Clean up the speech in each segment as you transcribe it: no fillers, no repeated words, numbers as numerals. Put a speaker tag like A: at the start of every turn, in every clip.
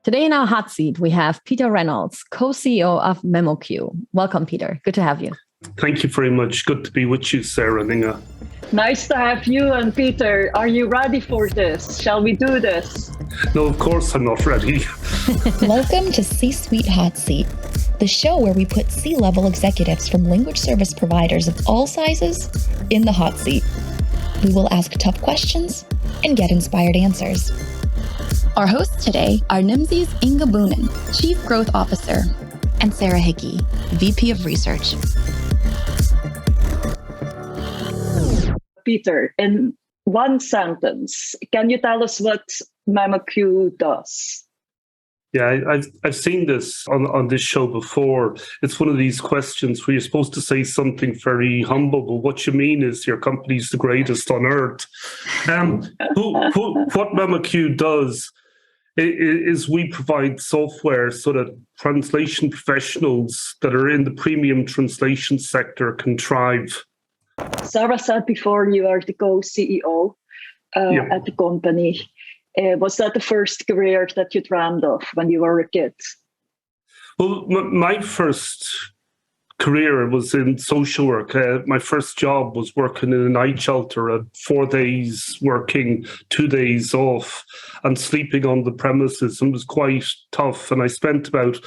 A: Today in our hot seat, we have Peter Reynolds, co-CEO of memoQ. Welcome, Peter. Good to have you.
B: Thank you very much. Good to be with you, Sarah and Inge.
C: Nice to have you and Peter. Are you ready for this? Shall we do this?
B: No, of course I'm not ready.
D: Welcome to C-Suite Hot Seat, the show where we put C-level executives from language service providers of all sizes in the hot seat. We will ask tough questions and get inspired answers. Our hosts today are Nimdzi Inge Boonen, Chief Growth Officer, and Sarah Hickey, VP of Research.
C: Peter, in one sentence, can you tell us what memoQ does?
B: Yeah, I've seen this on this show before. It's one of these questions where you're supposed to say something very humble, but what you mean is your company's the greatest on earth. What memoQ does is we provide software so that translation professionals that are in the premium translation sector can thrive.
C: Sarah said before you are the co-CEO at the company. Was that the first career that you dreamed of when you were a kid?
B: Well, my first career was in social work. My first job was working in a night shelter at 4 days working, 2 days off, and sleeping on the premises. And it was quite tough. And I spent about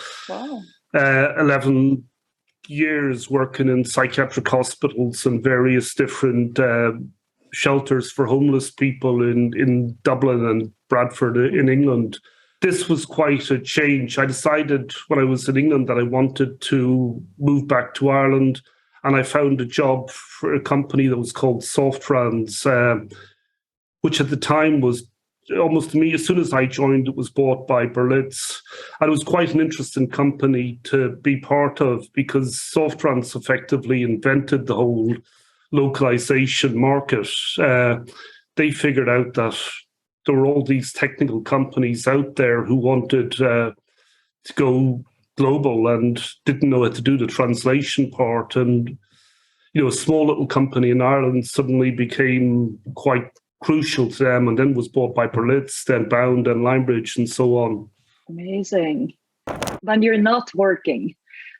B: 11 years working in psychiatric hospitals and various different shelters for homeless people in Dublin and Bradford in England. This was quite a change. I decided when I was in England that I wanted to move back to Ireland, and I found a job for a company that was called Softrans, which at the time was almost to me, as soon as I joined, it was bought by Berlitz. And it was quite an interesting company to be part of because Softrans effectively invented the whole localization market. They figured out that there were all these technical companies out there who wanted to go global and didn't know how to do the translation part. And, a small little company in Ireland suddenly became quite crucial to them and then was bought by Berlitz, then Bowne, then Lionbridge, and so on.
C: Amazing. When you're not working,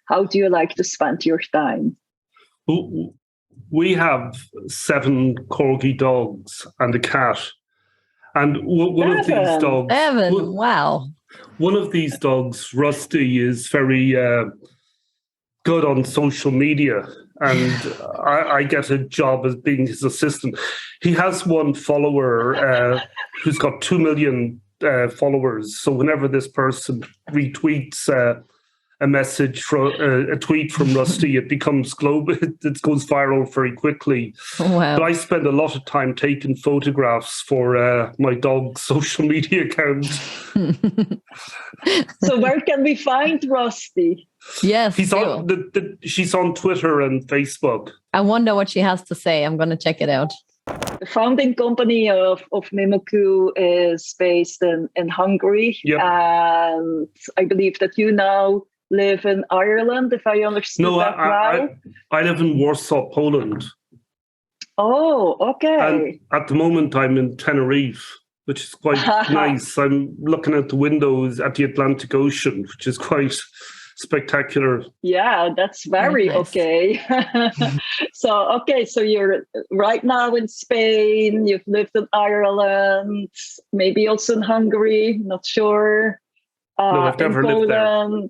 C: how do you like to spend your time?
B: We have 7 corgi dogs and a cat. And one of these dogs...
A: 7, wow.
B: One of these dogs, Rusty, is very good on social media. And I get a job as being his assistant. He has one follower who's got 2 million followers. So whenever this person retweets a message from a tweet from Rusty, it becomes global. It goes viral very quickly.
A: Wow.
B: But I spend a lot of time taking photographs for my dog's social media account.
C: So where can we find Rusty?
A: Yes,
B: she's on Twitter and Facebook.
A: I wonder what she has to say. I'm going to check it out.
C: The founding company of memoQ is based in Hungary.
B: Yep.
C: And I believe that you now live in Ireland, if I understood that well.
B: I live in Warsaw, Poland.
C: Oh, okay.
B: And at the moment, I'm in Tenerife, which is quite nice. I'm looking out the windows at the Atlantic Ocean, which is quite spectacular.
C: Yeah, that's very nice. Okay. So you're right now in Spain, you've lived in Ireland, maybe also in Hungary, not sure.
B: No, I've never lived there.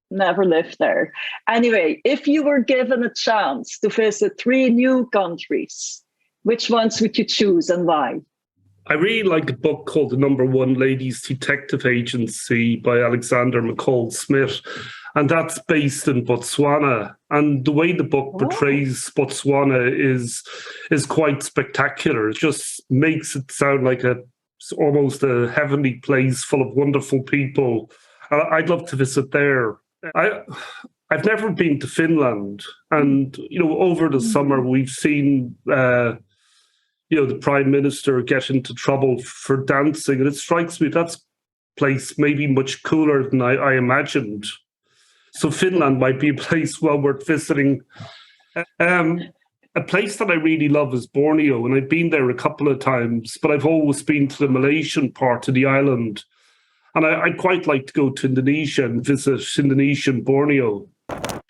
C: Never lived there. Anyway, if you were given a chance to visit 3 new countries, which ones would you choose and why?
B: I really like a book called The Number One Ladies Detective Agency by Alexander McCall Smith. And that's based in Botswana. And the way the book portrays Botswana is quite spectacular. It just makes it sound like almost a heavenly place full of wonderful people. I'd love to visit there. I've never been to Finland. And, over the summer, we've seen, the Prime Minister get into trouble for dancing. And it strikes me that's place maybe much cooler than I imagined. So Finland might be a place well worth visiting. And a place that I really love is Borneo, and I've been there a couple of times, but I've always been to the Malaysian part of the island. And I'd quite like to go to Indonesia and visit Indonesia and Borneo.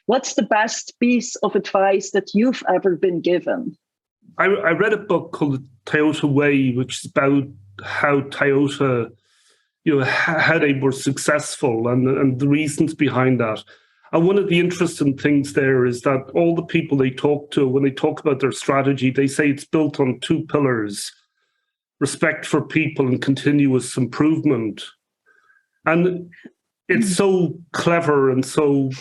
C: What's the best piece of advice that you've ever been given?
B: I read a book called The Toyota Way, which is about how Toyota, how they were successful and the reasons behind that. And one of the interesting things there is that all the people they talk to, when they talk about their strategy, they say it's built on two pillars: respect for people and continuous improvement. And it's so clever and so,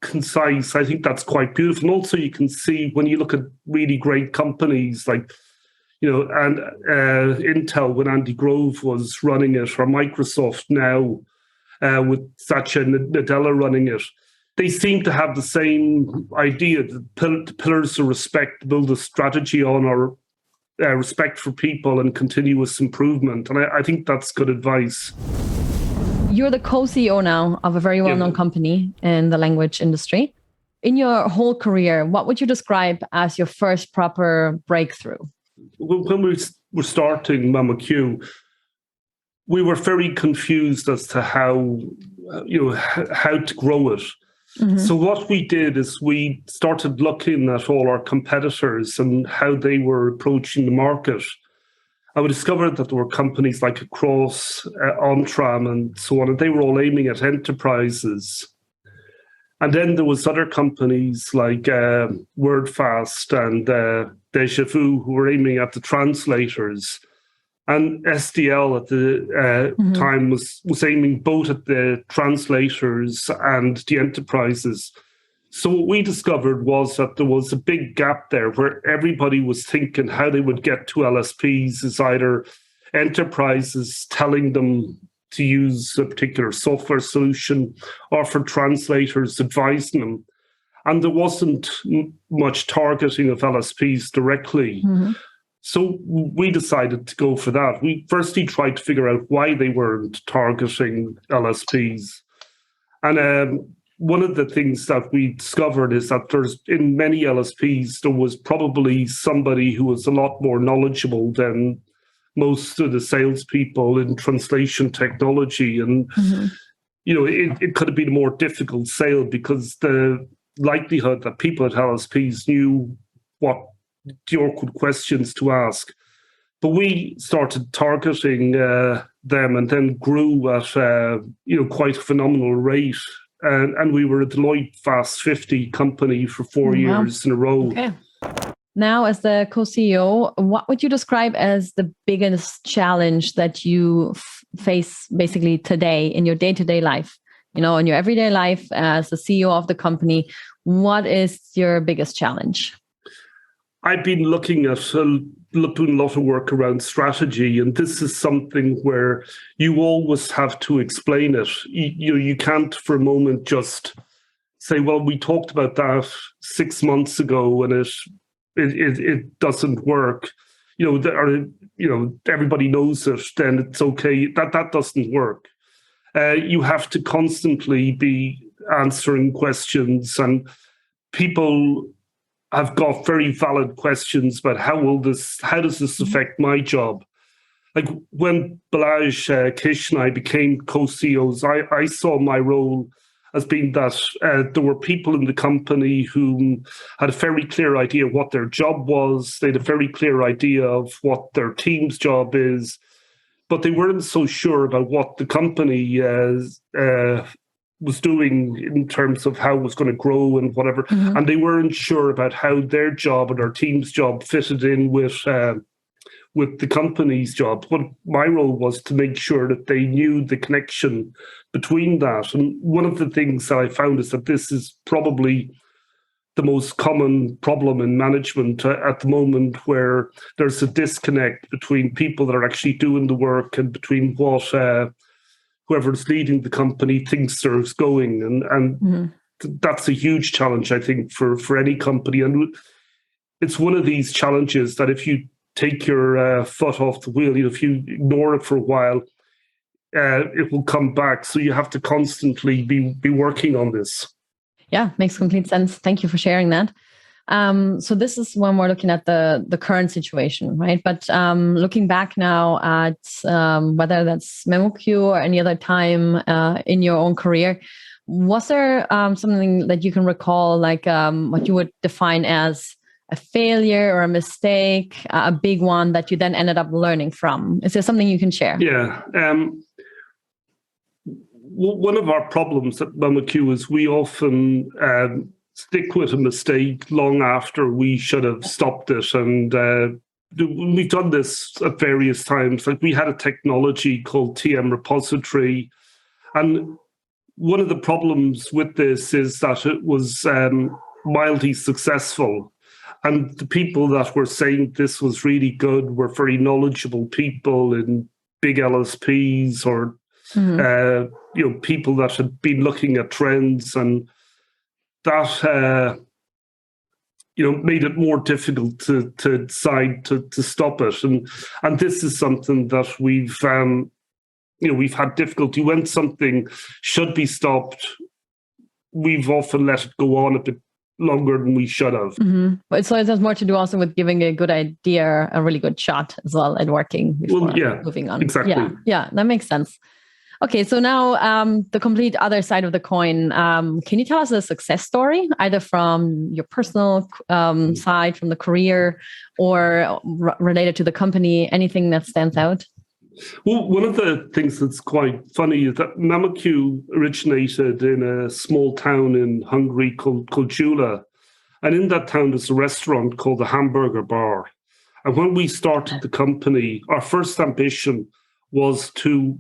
B: concise. I think that's quite beautiful. And also you can see when you look at really great companies like, and Intel when Andy Grove was running it, or Microsoft now with Satya Nadella running it, they seem to have the same idea. The pillars of respect, build a strategy on, or respect for people and continuous improvement. And I think that's good advice.
A: You're the co-CEO now of a very well-known company in the language industry. In your whole career, what would you describe as your first proper breakthrough?
B: When we were starting memoQ, we were very confused as to how to grow it. Mm-hmm. So what we did is we started looking at all our competitors and how they were approaching the market. And we discovered that there were companies like Across, OnTram, and so on, and they were all aiming at enterprises. And then there was other companies like WordFast and Deja Vu who were aiming at the translators. And SDL at the time was aiming both at the translators and the enterprises. So what we discovered was that there was a big gap there where everybody was thinking how they would get to LSPs is either enterprises telling them to use a particular software solution or for translators advising them. And there wasn't much targeting of LSPs directly. Mm-hmm. So we decided to go for that. We firstly tried to figure out why they weren't targeting LSPs. And one of the things that we discovered is that there's in many LSPs, there was probably somebody who was a lot more knowledgeable than most of the salespeople in translation technology. And, it could have been a more difficult sale because the likelihood that people at LSPs knew what the awkward questions to ask. But we started targeting them and then grew at quite a phenomenal rate. And we were a Deloitte Fast 50 company for 4 years in a row.
A: Okay. Now, as the co-CEO, what would you describe as the biggest challenge that you face basically today in your day-to-day life? In your everyday life as the CEO of the company, what is your biggest challenge?
B: I've been doing a lot of work around strategy, and this is something where you always have to explain it. You can't for a moment just say, well, we talked about that 6 months ago and it doesn't work. Everybody knows it, then it's okay. That doesn't work. You have to constantly be answering questions, and people have got very valid questions about how does this affect my job? Like when Balazs, Kish and I became co-CEOs, I saw my role as being that there were people in the company who had a very clear idea what their job was. They had a very clear idea of what their team's job is, but they weren't so sure about what the company was doing in terms of how it was going to grow and whatever. Mm-hmm. And they weren't sure about how their job and their team's job fitted in with the company's job. What my role was to make sure that they knew the connection between that. And one of the things that I found is that this is probably the most common problem in management at the moment, where there's a disconnect between people that are actually doing the work and between what whoever's leading the company thinks there's going. And that's a huge challenge, I think, for any company. And it's one of these challenges that if you take your foot off the wheel, if you ignore it for a while, it will come back. So you have to constantly be working on this.
A: Yeah, makes complete sense. Thank you for sharing that. So this is when we're looking at the current situation, right? But looking back now at whether that's memoQ or any other time in your own career, was there something that you can recall, like what you would define as a failure or a mistake, a big one that you then ended up learning from? Is there something you can share?
B: Yeah. One of our problems at memoQ is we often stick with a mistake long after we should have stopped it. And we've done this at various times. Like we had a technology called TM repository. And one of the problems with this is that it was mildly successful. And the people that were saying this was really good were very knowledgeable people in big LSPs or people that had been looking at trends, and that made it more difficult to decide to stop it. And this is something that we've had difficulty when something should be stopped. We've often let it go on a bit longer than we should have.
A: But so it has more to do also with giving a good idea a really good shot as well at working before moving on.
B: Exactly.
A: Yeah, that makes sense. Okay, so now the complete other side of the coin. Can you tell us a success story, either from your personal side, from the career, or related to the company, anything that stands out?
B: Well, one of the things that's quite funny is that memoQ originated in a small town in Hungary called Jula. And in that town, there's a restaurant called the Hamburger Bar. And when we started the company, our first ambition was to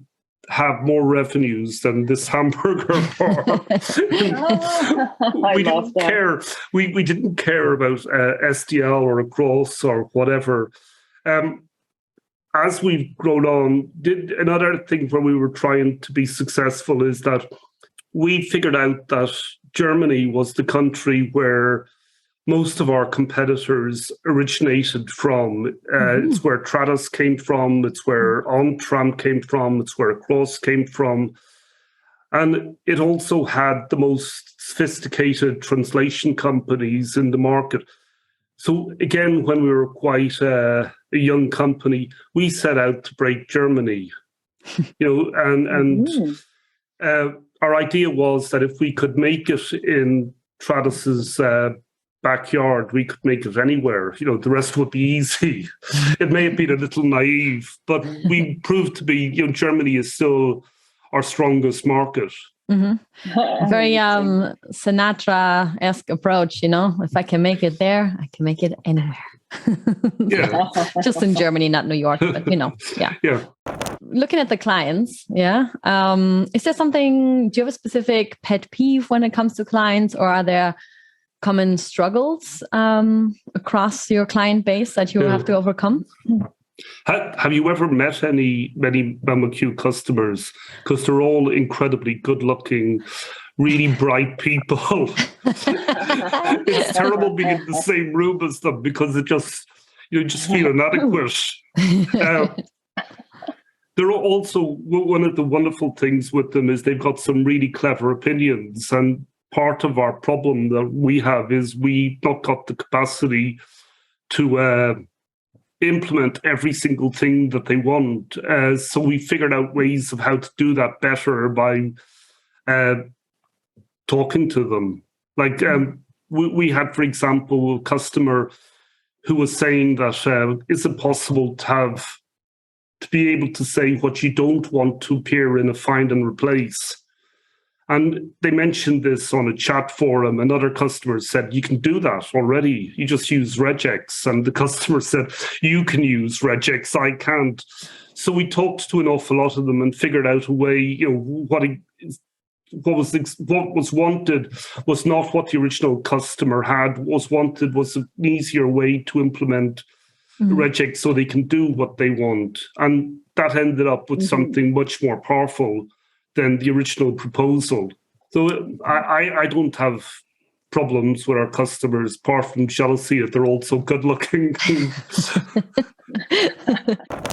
B: have more revenues than this hamburger bar. We didn't care. We didn't care about SDL or a gross or whatever. As we've grown on, another thing where we were trying to be successful is that we figured out that Germany was the country where most of our competitors originated from. It's where Trados came from, it's where OnTram came from, it's where Cross came from. And it also had the most sophisticated translation companies in the market. So again, when we were quite a young company, we set out to break Germany. Our idea was that if we could make it in Trados's backyard, we could make it anywhere. The rest would be easy. It may have been a little naive, but we proved to be, Germany is still our strongest market.
A: Very Sinatra-esque approach, if I can make it there, I can make it anywhere. Just in Germany, not New York, but
B: Yeah.
A: Looking at the clients, is there something, do you have a specific pet peeve when it comes to clients, or are there common struggles across your client base that you have to overcome?
B: Have you ever met many memoQ customers? Because they're all incredibly good-looking, really bright people. It's terrible being in the same room as them because you just feel inadequate. There are also, one of the wonderful things with them is they've got some really clever opinions, and part of our problem that we have is we've not got the capacity to implement every single thing that they want. So we figured out ways of how to do that better by talking to them. Like we had, for example, a customer who was saying that is it possible to be able to say what you don't want to appear in a find and replace? And they mentioned this on a chat forum, and other customers said, you can do that already. You just use regex. And the customer said, you can use regex, I can't. So we talked to an awful lot of them and figured out a way, what was wanted was not what the original customer had. What was wanted was an easier way to implement regex so they can do what they want. And that ended up with something much more powerful than the original proposal. So I don't have problems with our customers, apart from jealousy if they're all so good looking.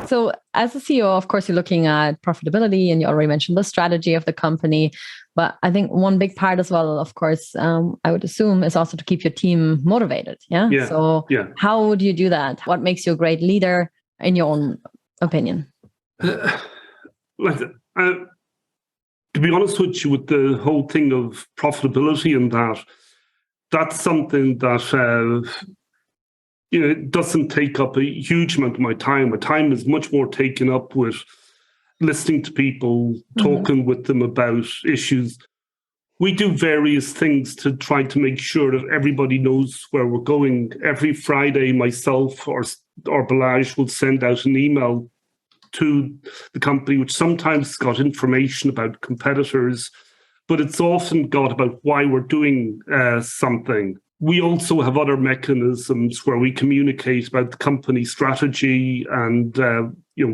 A: So as a CEO, of course, you're looking at profitability, and you already mentioned the strategy of the company. But I think one big part as well, of course, I would assume, is also to keep your team motivated. Yeah. So how would you do that? What makes you a great leader, in your own opinion?
B: To be honest with you, with the whole thing of profitability and that's something that it doesn't take up a huge amount of my time. My time is much more taken up with listening to people, talking with them about issues. We do various things to try to make sure that everybody knows where we're going. Every Friday, myself or Balazs will send out an email to the company, which sometimes got information about competitors, but it's often got about why we're doing something. We also have other mechanisms where we communicate about the company strategy and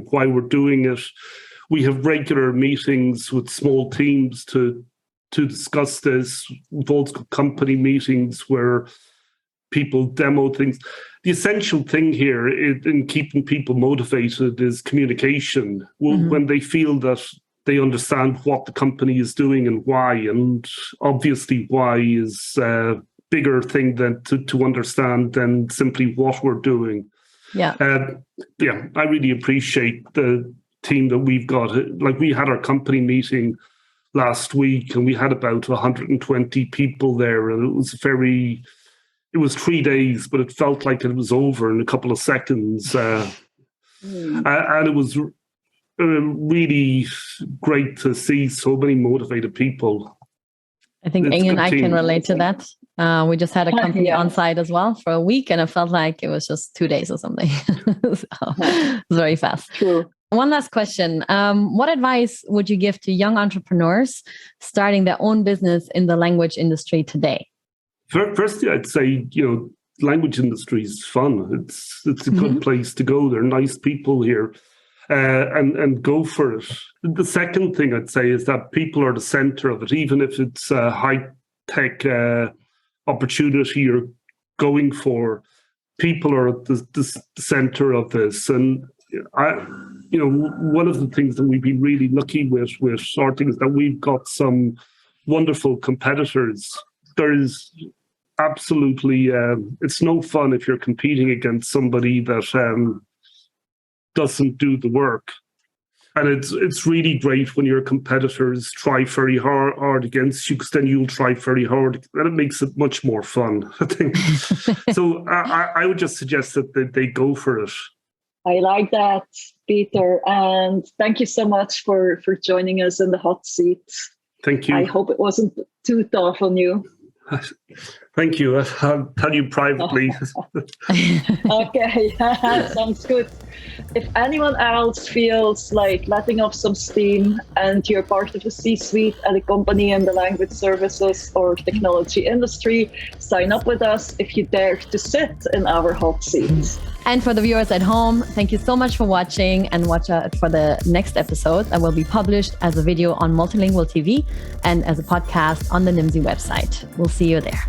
B: why we're doing it. We have regular meetings with small teams to discuss this. We've also got company meetings where people demo things. The essential thing here in keeping people motivated is communication. When they feel that they understand what the company is doing and why, and obviously why is a bigger thing than to understand than simply what we're doing. I really appreciate the team that we've got. Like, we had our company meeting last week and we had about 120 people there, and it was 3 days, but it felt like it was over in a couple of seconds. And it was really great to see so many motivated people.
A: I think Inge and I can relate to that. We just had a company on site as well for a week, and it felt like it was just 2 days or something. So it was very fast.
C: True.
A: One last question. What advice would you give to young entrepreneurs starting their own business in the language industry today?
B: Firstly, I'd say, language industry is fun. It's a good place to go. There are nice people here, and go for it. The second thing I'd say is that people are the center of it. Even if it's a high-tech opportunity you're going for, people are at the center of this. And one of the things that we've been really lucky with Sorting is that we've got some wonderful competitors. There's absolutely, it's no fun if you're competing against somebody that doesn't do the work. And it's really great when your competitors try very hard against you, because then you'll try very hard, and it makes it much more fun, I think. So I would just suggest that they go for it.
C: I like that, Peter. And thank you so much for joining us in the hot seat.
B: Thank you.
C: I hope it wasn't too tough on you.
B: Thank you. I'll tell you privately.
C: Okay, sounds good. If anyone else feels like letting off some steam and you're part of the C-suite at a company in the language services or technology industry, sign up with us if you dare to sit in our hot seat.
A: And for the viewers at home, thank you so much for watching, and watch out for the next episode that will be published as a video on MultiLingual TV and as a podcast on the Nimdzi website. We'll see you there.